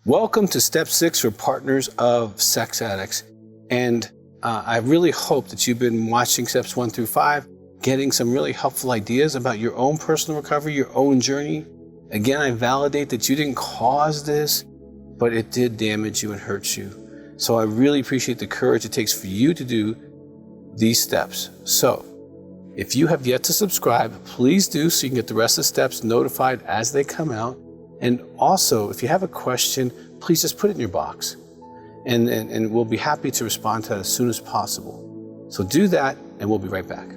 Welcome to Step 6 for partners of sex addicts. And I really hope that you've been watching Steps 1 through 5, getting some really helpful ideas about your own personal recovery, your own journey. Again, I validate that you didn't cause this, but it did damage you and hurt you. So I really appreciate the courage it takes for you to do these steps. So if you have yet to subscribe, please do so you can get the rest of the steps notified as they come out. And also, if you have a question, please just put it in your box. And we'll be happy to respond to that as soon as possible. So do that, and we'll be right back.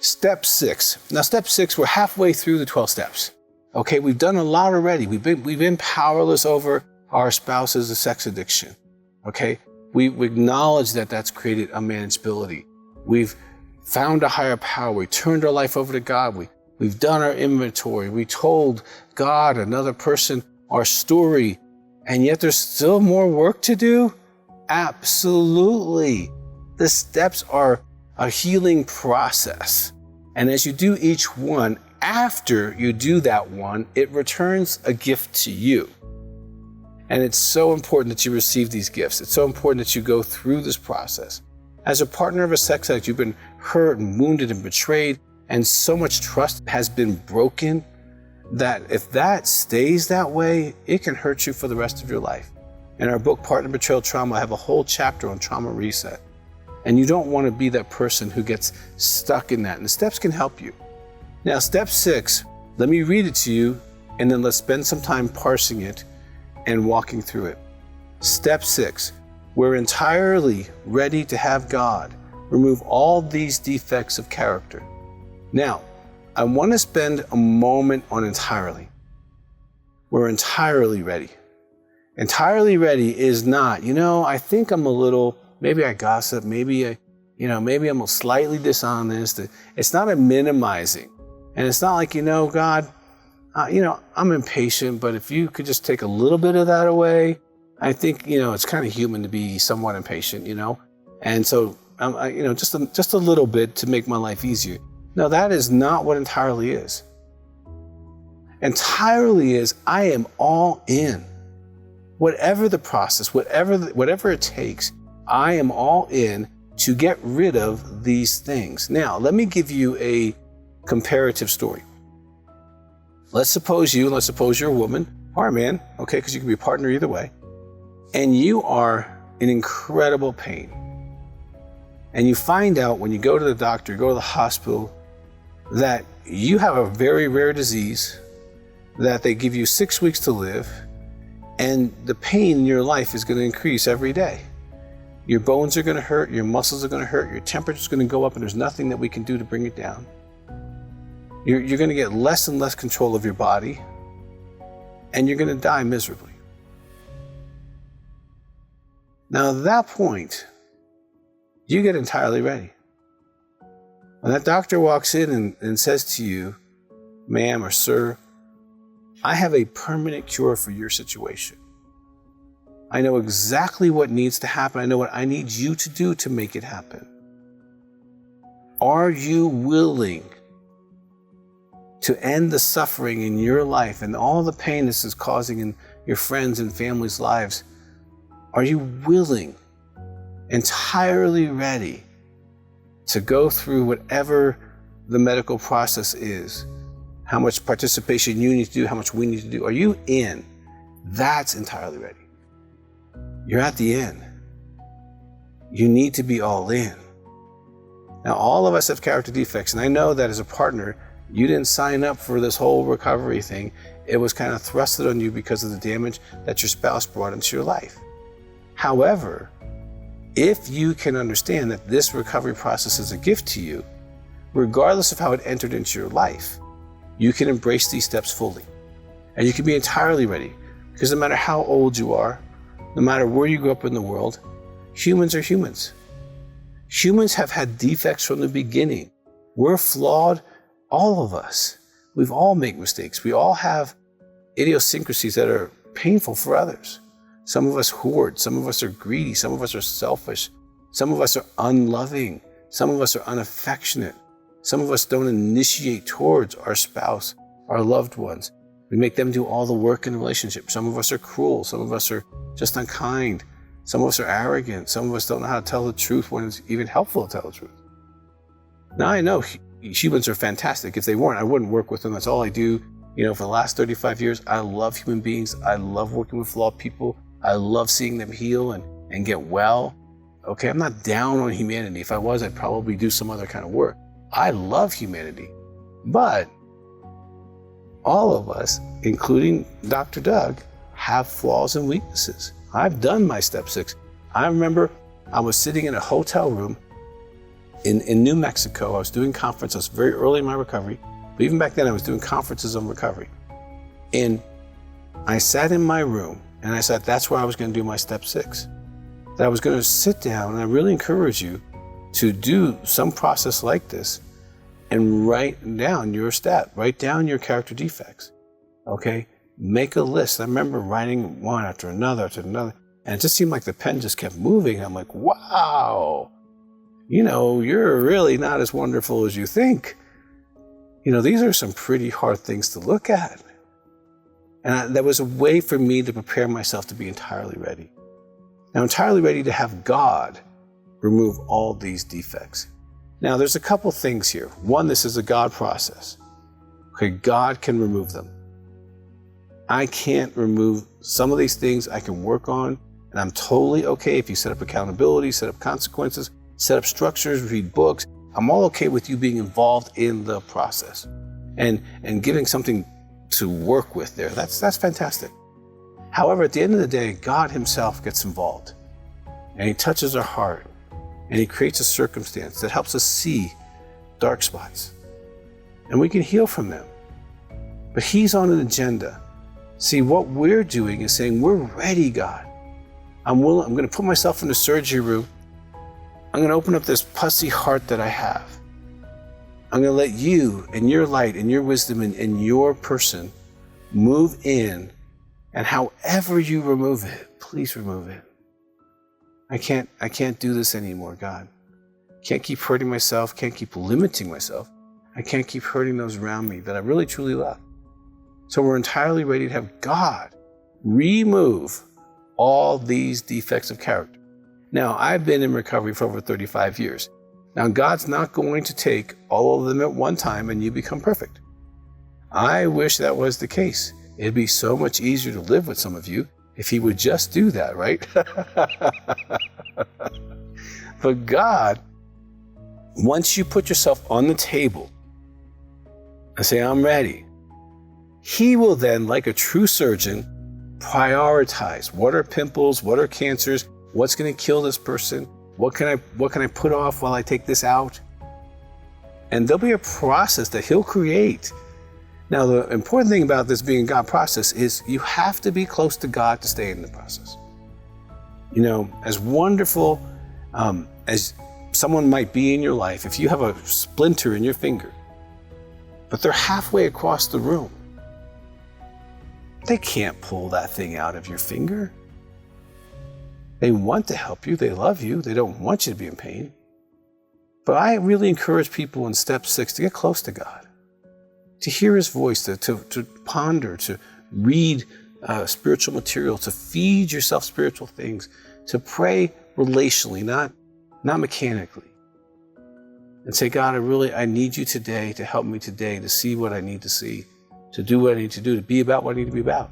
Step 6. Now, Step 6, we're halfway through the 12 steps. Okay, we've done a lot already. We've been powerless over our spouse's sex addiction. Okay, we acknowledge that that's created unmanageability. We've found a higher power. We turned our life over to God. We've done our inventory. We told God, another person, our story. And yet there's still more work to do? Absolutely. The steps are a healing process. And as you do each one, after you do that one, it returns a gift to you. And it's so important that you receive these gifts. It's so important that you go through this process. As a partner of a sex addict, you've been hurt and wounded and betrayed, and so much trust has been broken that if that stays that way, it can hurt you for the rest of your life. In our book, Partner Betrayal Trauma, I have a whole chapter on trauma reset. And you don't want to be that person who gets stuck in that. And the steps can help you. Now, Step 6, let me read it to you, and then let's spend some time parsing it and walking through it. Step 6, we're entirely ready to have God remove all these defects of character. Now, I want to spend a moment on entirely. We're entirely ready. Entirely ready is not, I think I'm a little... Maybe I gossip, maybe I'm slightly dishonest. It's not a minimizing. And it's not like, God, I'm impatient, but if you could just take a little bit of that away, I think, it's kind of human to be somewhat impatient, And so, just a little bit to make my life easier. No, that is not what entirely is. Entirely is, I am all in. Whatever the process, whatever it takes, I am all in to get rid of these things. Now, let me give you a comparative story. Let's suppose you're a woman or a man, okay, because you can be a partner either way, and you are in incredible pain. And you find out when you go to the doctor, go to the hospital, that you have a very rare disease, that they give you 6 weeks to live, and the pain in your life is going to increase every day. Your bones are going to hurt, your muscles are going to hurt, your temperature is going to go up, and there's nothing that we can do to bring it down. You're going to get less and less control of your body, and you're going to die miserably. Now, at that point, you get entirely ready. When that doctor walks in and says to you, ma'am or sir, I have a permanent cure for your situation. I know exactly what needs to happen. I know what I need you to do to make it happen. Are you willing to end the suffering in your life and all the pain this is causing in your friends' and family's lives? Are you willing, entirely ready to go through whatever the medical process is? How much participation you need to do, how much we need to do. Are you in? That's entirely ready. You're at the end. You need to be all in. Now, all of us have character defects, and I know that as a partner, you didn't sign up for this whole recovery thing. It was kind of thrusted on you because of the damage that your spouse brought into your life. However, if you can understand that this recovery process is a gift to you, regardless of how it entered into your life, you can embrace these steps fully. And you can be entirely ready, because no matter how old you are, no matter where you grew up in the world, humans are humans. Humans have had defects from the beginning. We're flawed, all of us. We've all made mistakes. We all have idiosyncrasies that are painful for others. Some of us hoard, some of us are greedy, some of us are selfish, some of us are unloving, some of us are unaffectionate, some of us don't initiate towards our spouse, our loved ones. We make them do all the work in the relationship. Some of us are cruel, some of us are just unkind, some of us are arrogant, some of us don't know how to tell the truth when it's even helpful to tell the truth. Now I know humans are fantastic. If they weren't, I wouldn't work with them. That's all I do. For the last 35 years, I love human beings. I love working with flawed people. I love seeing them heal and get well. Okay, I'm not down on humanity. If I was, I'd probably do some other kind of work. I love humanity. But all of us, including Dr. Doug, have flaws and weaknesses. I've done my step 6. I remember I was sitting in a hotel room in New Mexico. I was doing conferences very early in my recovery. But even back then, I was doing conferences on recovery. And I sat in my room and I said, that's where I was going to do my step 6. That I was going to sit down, and I really encourage you to do some process like this and write down your step, write down your character defects. Okay? Make a list. I remember writing one after another, and it just seemed like the pen just kept moving. I'm like, wow, you're really not as wonderful as you think. These are some pretty hard things to look at. And that was a way for me to prepare myself to be entirely ready. Now, entirely ready to have God remove all these defects. Now, there's a couple things here. One, this is a God process. Okay, God can remove them. I can't remove some of these things. I can work on, and I'm totally okay if you set up accountability, set up consequences, set up structures, read books. I'm all okay with you being involved in the process and giving something to work with there. That's fantastic. However, at the end of the day, God himself gets involved, and he touches our heart, and he creates a circumstance that helps us see dark spots, and we can heal from them. But he's on an agenda. See, what we're doing is saying, we're ready, God. I'm willing. I'm going to put myself in the surgery room. I'm going to open up this pussy heart that I have. I'm going to let you and your light and your wisdom and your person move in, and however you remove it, please remove it. I can't do this anymore, God. Can't keep hurting myself, can't keep limiting myself. I can't keep hurting those around me that I really truly love. So we're entirely ready to have God remove all these defects of character. Now, I've been in recovery for over 35 years. Now, God's not going to take all of them at one time and you become perfect. I wish that was the case. It'd be so much easier to live with some of you if he would just do that, right? But God, once you put yourself on the table and say, I'm ready, he will then, like a true surgeon, prioritize what are pimples, what are cancers, what's going to kill this person, what can I put off while I take this out? And there'll be a process that he'll create. Now, the important thing about this being a God process is you have to be close to God to stay in the process. As wonderful as someone might be in your life, if you have a splinter in your finger, but they're halfway across the room, they can't pull that thing out of your finger. They want to help you. They love you. They don't want you to be in pain. But I really encourage people in step 6 to get close to God, to hear his voice, to ponder, to read spiritual material, to feed yourself spiritual things, to pray relationally, not mechanically. And say, God, I need you today to help me today to see what I need to see, to do what I need to do, to be about what I need to be about.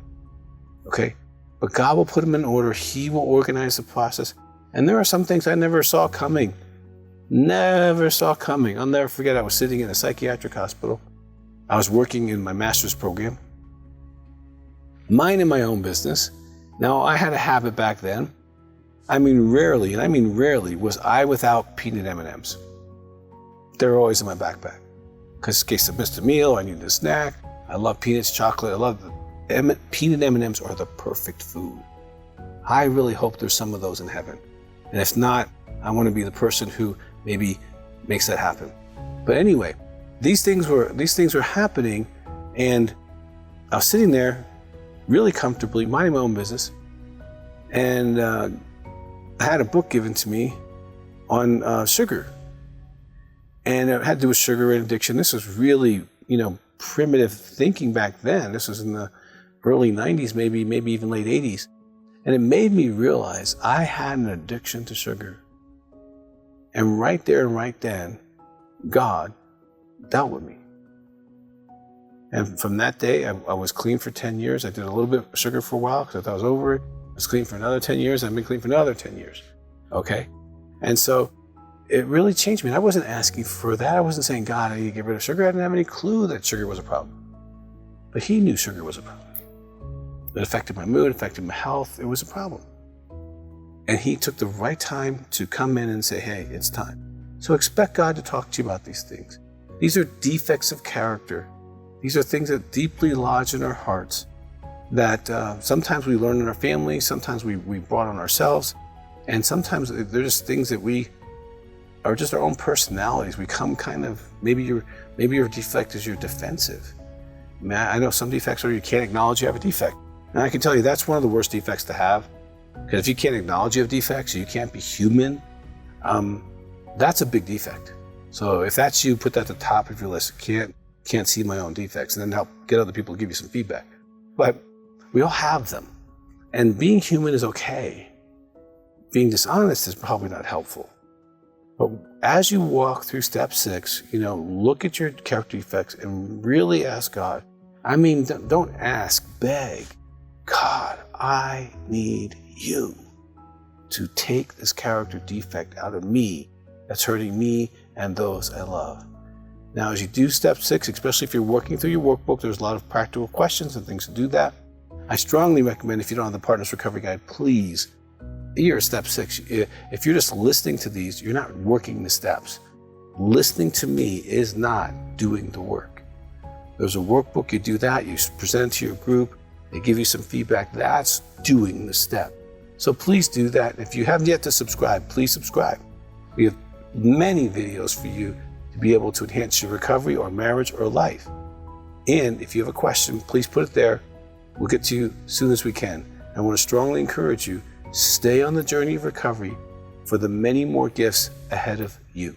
Okay? But God will put them in order. He will organize the process. And there are some things I never saw coming. Never saw coming. I'll never forget, I was sitting in a psychiatric hospital. I was working in my master's program, minding my own business. Now, I had a habit back then. Rarely was I without peanut M&Ms. They were always in my backpack. Because in case I missed a meal, I needed a snack. I love peanuts, chocolate. I love peanut M&Ms are the perfect food. I really hope there's some of those in heaven. And if not, I want to be the person who maybe makes that happen. But anyway, these things were happening, and I was sitting there really comfortably, minding my own business. And I had a book given to me on sugar. And it had to do with sugar and addiction. This was really, primitive thinking back then. This was in the early 90s, maybe even late 80s. And it made me realize I had an addiction to sugar. And right there and right then, God dealt with me. And from that day, I was clean for 10 years. I did a little bit of sugar for a while because I thought I was over it. I was clean for another 10 years. I've been clean for another 10 years. Okay? And so it really changed me. And I wasn't asking for that. I wasn't saying, God, I need to get rid of sugar. I didn't have any clue that sugar was a problem. But He knew sugar was a problem. It affected my mood, affected my health. It was a problem. And He took the right time to come in and say, hey, it's time. So expect God to talk to you about these things. These are defects of character. These are things that deeply lodge in our hearts that sometimes we learn in our family, sometimes we brought on ourselves, and sometimes they're just things that we are just our own personalities. We come kind of, maybe your defect is you're defensive. I know some defects are you can't acknowledge you have a defect. And I can tell you that's one of the worst defects to have. Because if you can't acknowledge you have defects, or you can't be human, that's a big defect. So if that's you, put that at the top of your list. Can't see my own defects, and then help get other people to give you some feedback. But we all have them. And being human is okay. Being dishonest is probably not helpful. But as you walk through step 6, look at your character defects and really ask God. I mean, don't ask, beg. God, I need you to take this character defect out of me that's hurting me and those I love. Now, as you do step 6, especially if you're working through your workbook, there's a lot of practical questions and things to do that. I strongly recommend, if you don't have the Partners Recovery Guide, please, you're at step 6. If you're just listening to these, you're not working the steps. Listening to me is not doing the work. There's a workbook, you do that, you present it to your group, they give you some feedback, that's doing the step. So please do that. If you haven't yet to subscribe, please subscribe. We have many videos for you to be able to enhance your recovery or marriage or life. And if you have a question, please put it there. We'll get to you as soon as we can. I want to strongly encourage you, stay on the journey of recovery for the many more gifts ahead of you.